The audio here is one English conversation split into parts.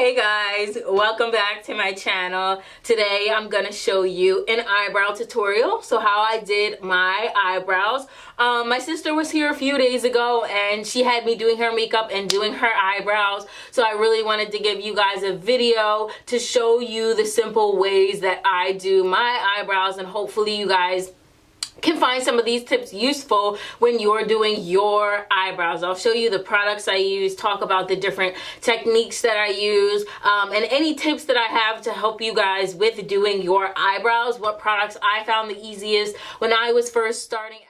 Hey guys, welcome back to my channel. Today I'm gonna show you an eyebrow tutorial. So how I did my eyebrows. My sister was here a few days ago and she had me doing her makeup and doing her eyebrows. So I really wanted to give you guys a video to show you the simple ways that I do my eyebrows, and hopefully you guys can find some of these tips useful when you're doing your eyebrows. I'll show you the products I use, talk about the different techniques that I use, and any tips that I have to help you guys with doing your eyebrows, what products I found the easiest when I was first starting.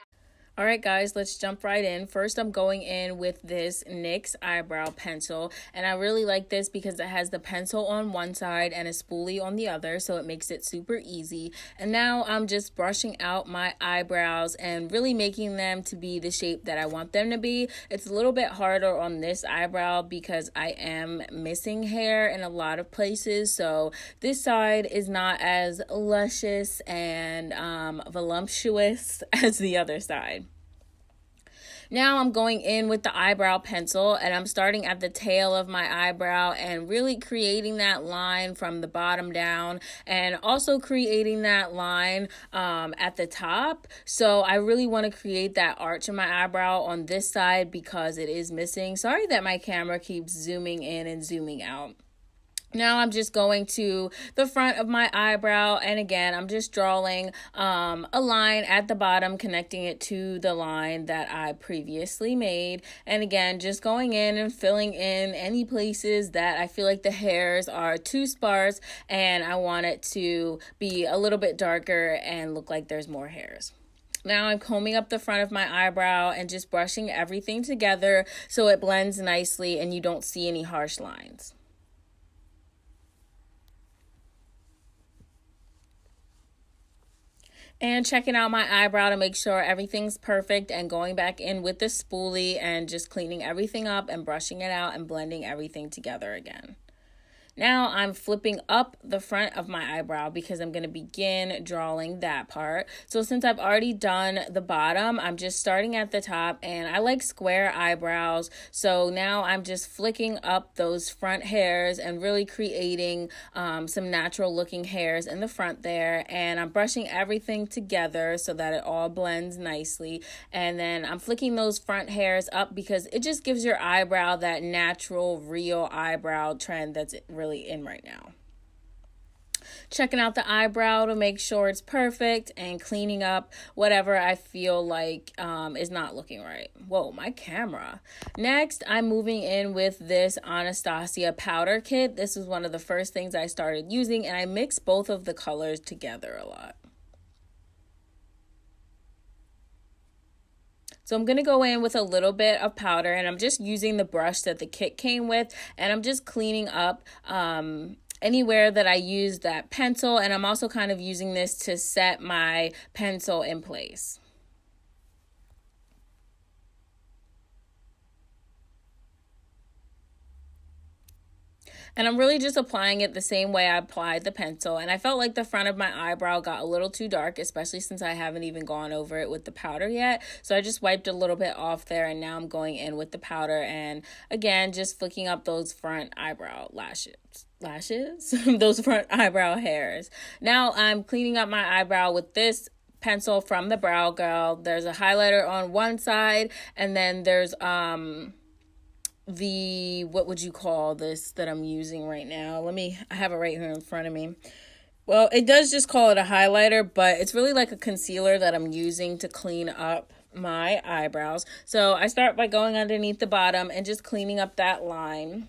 Alright guys, let's jump right in. First, I'm going in with this NYX eyebrow pencil, and I really like this because it has the pencil on one side and a spoolie on the other, so it makes it super easy. And now I'm just brushing out my eyebrows and really making them to be the shape that I want them to be. It's a little bit harder on this eyebrow because I am missing hair in a lot of places, so this side is not as luscious and voluptuous as the other side. Now I'm going in with the eyebrow pencil, and I'm starting at the tail of my eyebrow and really creating that line from the bottom down, and also creating that line at the top. So I really want to create that arch in my eyebrow on this side because it is missing. Sorry that my camera keeps zooming in and zooming out. Now I'm just going to the front of my eyebrow, and again I'm just drawing a line at the bottom, connecting it to the line that I previously made, and again just going in and filling in any places that I feel like the hairs are too sparse and I want it to be a little bit darker and look like there's more hairs. Now I'm combing up the front of my eyebrow and just brushing everything together so it blends nicely and you don't see any harsh lines. And checking out my eyebrow to make sure everything's perfect, and going back in with the spoolie and just cleaning everything up and brushing it out and blending everything together again. Now I'm flipping up the front of my eyebrow because I'm going to begin drawing that part. So since I've already done the bottom, I'm just starting at the top, and I like square eyebrows. So now I'm just flicking up those front hairs and really creating some natural looking hairs in the front there. And I'm brushing everything together so that it all blends nicely. And then I'm flicking those front hairs up because it just gives your eyebrow that natural, real eyebrow trend that's really in right now. Checking out the eyebrow to make sure it's perfect and cleaning up whatever I feel like is not looking right. Whoa, my camera. Next, I'm moving in with this Anastasia powder kit. This is one of the first things I started using, and I mix both of the colors together a lot. So I'm going to go in with a little bit of powder, and I'm just using the brush that the kit came with, and I'm just cleaning up anywhere that I used that pencil, and I'm also kind of using this to set my pencil in place. And I'm really just applying it the same way I applied the pencil. And I felt like the front of my eyebrow got a little too dark, especially since I haven't even gone over it with the powder yet. So I just wiped a little bit off there, and now I'm going in with the powder. And again, just flicking up those front eyebrow lashes, those front eyebrow hairs. Now I'm cleaning up my eyebrow with this pencil from the Brow Girl. There's a highlighter on one side, and then there's what would you call this that I'm using right now? I have it right here in front of me. Well, it does just call it a highlighter, but it's really like a concealer that I'm using to clean up my eyebrows. So I start by going underneath the bottom and just cleaning up that line.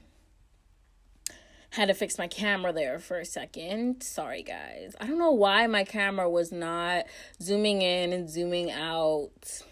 Had to fix my camera there for a second. Sorry, guys. I don't know why my camera was not zooming in and zooming out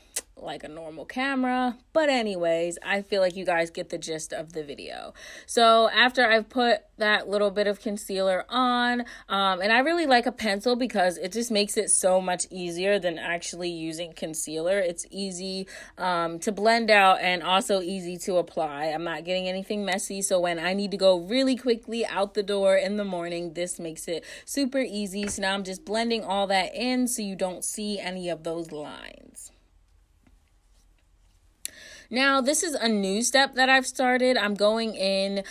like a normal camera, but anyways, I feel like you guys get the gist of the video. So after I've put that little bit of concealer on, and I really like a pencil because it just makes it so much easier than actually using concealer. It's easy to blend out and also easy to apply. I'm not getting anything messy, so when I need to go really quickly out the door in the morning, this makes it super easy. So now I'm just blending all that in so you don't see any of those lines. Now, this is a new step that I've started. I'm going in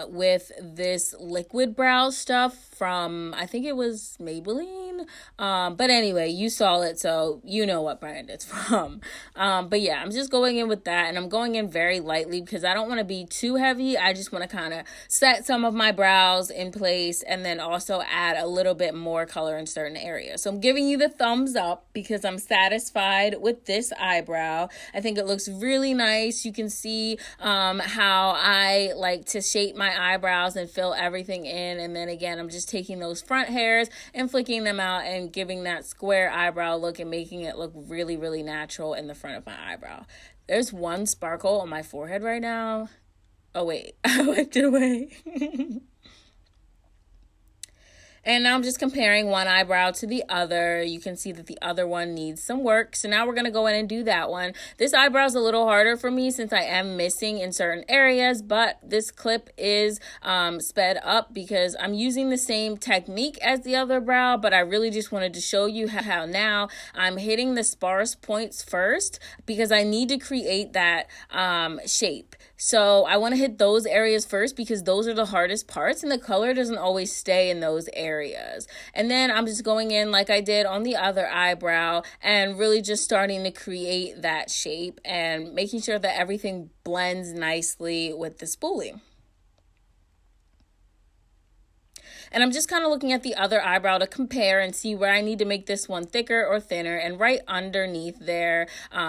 with this liquid brow stuff from, I think it was Maybelline. But anyway, you saw it, so you know what brand it's from. But yeah, I'm just going in with that, and I'm going in very lightly because I don't want to be too heavy. I just want to kind of set some of my brows in place and then also add a little bit more color in certain areas. So I'm giving you the thumbs up because I'm satisfied with this eyebrow. I think it looks really nice. You can see how I like to shape my eyebrows and fill everything in, and then again I'm just taking those front hairs and flicking them out and giving that square eyebrow look and making it look really, really natural in the front of my eyebrow. There's one sparkle on my forehead right now. Oh wait, I wiped it away. And now I'm just comparing one eyebrow to the other. You can see that the other one needs some work. So now we're going to go in and do that one. This eyebrow is a little harder for me since I am missing in certain areas, but this clip is sped up because I'm using the same technique as the other brow, but I really just wanted to show you how now I'm hitting the sparse points first because I need to create that shape. So I want to hit those areas first because those are the hardest parts and the color doesn't always stay in those areas. And then I'm just going in like I did on the other eyebrow and really just starting to create that shape and making sure that everything blends nicely with the spoolie. And I'm just kind of looking at the other eyebrow to compare and see where I need to make this one thicker or thinner. And right underneath there,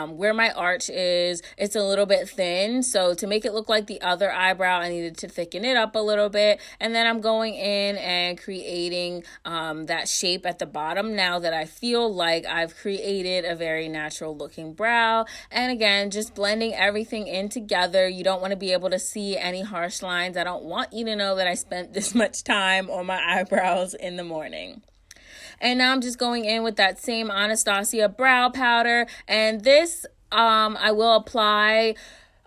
where my arch is, it's a little bit thin. So to make it look like the other eyebrow, I needed to thicken it up a little bit. And then I'm going in and creating that shape at the bottom now that I feel like I've created a very natural looking brow. And again, just blending everything in together. You don't want to be able to see any harsh lines. I don't want you to know that I spent this much time on my eyebrows in the morning. And now I'm just going in with that same Anastasia brow powder, and this I will apply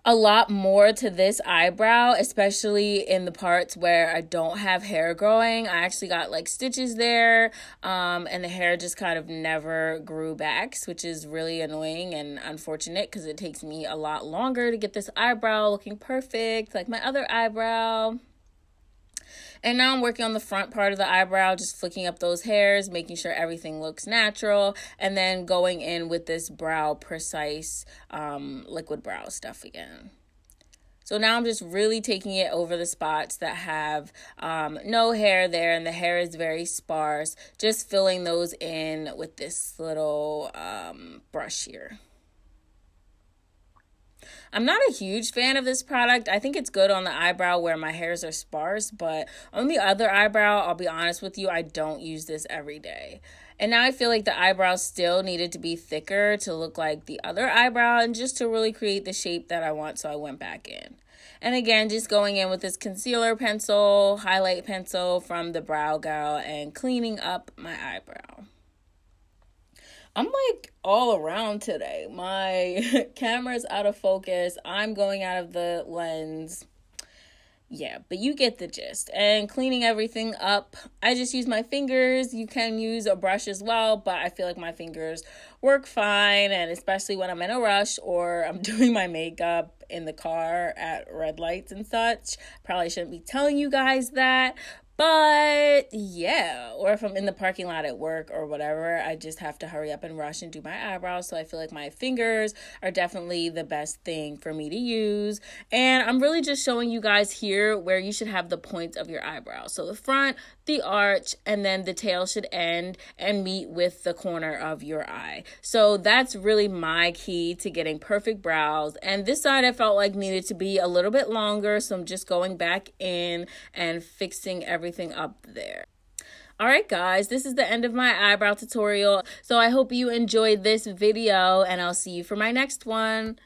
a lot more to this eyebrow, especially in the parts where I don't have hair growing. I actually got like stitches there, and the hair just kind of never grew back, which is really annoying and unfortunate because it takes me a lot longer to get this eyebrow looking perfect like my other eyebrow. And now I'm working on the front part of the eyebrow, just flicking up those hairs, making sure everything looks natural, and then going in with this Brow Precise liquid brow stuff again. So now I'm just really taking it over the spots that have no hair there and the hair is very sparse, just filling those in with this little brush here. I'm not a huge fan of this product. I think it's good on the eyebrow where my hairs are sparse, but on the other eyebrow, I'll be honest with you, I don't use this every day. And now I feel like the eyebrow still needed to be thicker to look like the other eyebrow and just to really create the shape that I want, so I went back in. And again, just going in with this concealer pencil, highlight pencil from the Brow Girl and cleaning up my eyebrow. I'm like all around today. My camera's out of focus. I'm going out of the lens. Yeah, but you get the gist. And cleaning everything up, I just use my fingers. You can use a brush as well, but I feel like my fingers work fine. And especially when I'm in a rush or I'm doing my makeup in the car at red lights and such. Probably shouldn't be telling you guys that. But yeah, or if I'm in the parking lot at work or whatever, I just have to hurry up and rush and do my eyebrows. So I feel like my fingers are definitely the best thing for me to use. And I'm really just showing you guys here where you should have the points of your eyebrows. So the front, the arch, and then the tail should end and meet with the corner of your eye. So that's really my key to getting perfect brows. And this side I felt like needed to be a little bit longer. So I'm just going back in and fixing everything up there. All right, guys, this is the end of my eyebrow tutorial. So I hope you enjoyed this video and I'll see you for my next one.